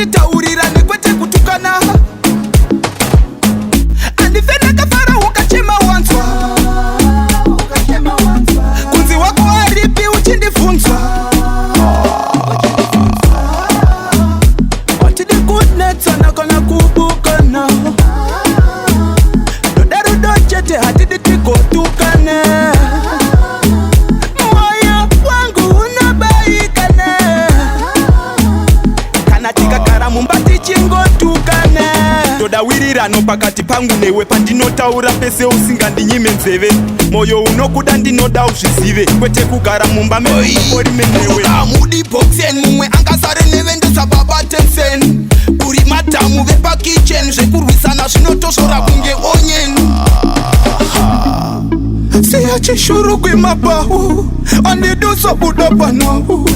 ngatitaurirane kwete kutukana. Andifena kafara ukachema wanzwa, kunzi wako haripi uchindifunzwa. Watidi goodness anakona kubukana, Rudo chete hatidi tikotukane. Moyo wangu unabaikane, kanatika karamu mbati chingo tukane. Todawirirano pakati pangu newe pandinotaura pese usingandinyime nzeve. Moyo unokuda ndinoda uzvizive, kwete kugara mumba meori menewe. Amudi boxen mumwe angasare nevendesa babatensen. Kuri matamu vepa kitchen, zvekurwisana zvinotosora kunge onion. Siya chishuru kwimabahu, andiduso buda panahu.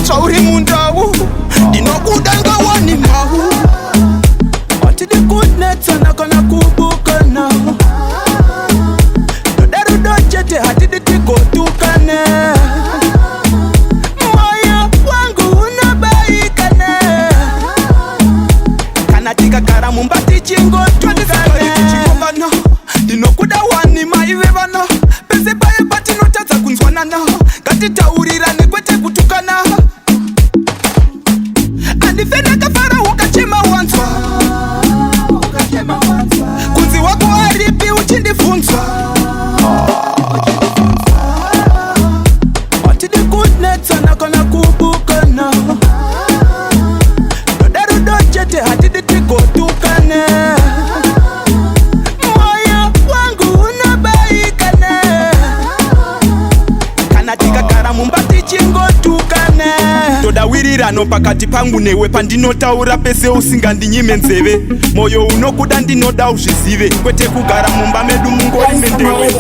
Sauri mundawu, dinokuda ngawani mahu. Watidi goodness anakona kubukana, Rudo chete hatidi tikotukane. Moyo wangu unabaikane, kanatika karamu mbati chingo tukane. Dinokuda wani maivevana, pese paye pati notaza kunzwanana. Ngatitaurirane kwete kutukana. Andifena kafara ukachema wanzwa, kunzi wako haripi uchindifunzwa. Watidi goodness anakona kubukana, Rudo chete hatidi tikotukane. Moyo wangu unabaikane, kanatika karamu mbati chingo tukane. Todawirirano pakati pangu newe pandinotaura pese usingandinyime nzeve. Moyo unokuda ndinoda uzvizive, kwete kugara mumba medu mungori mendewe.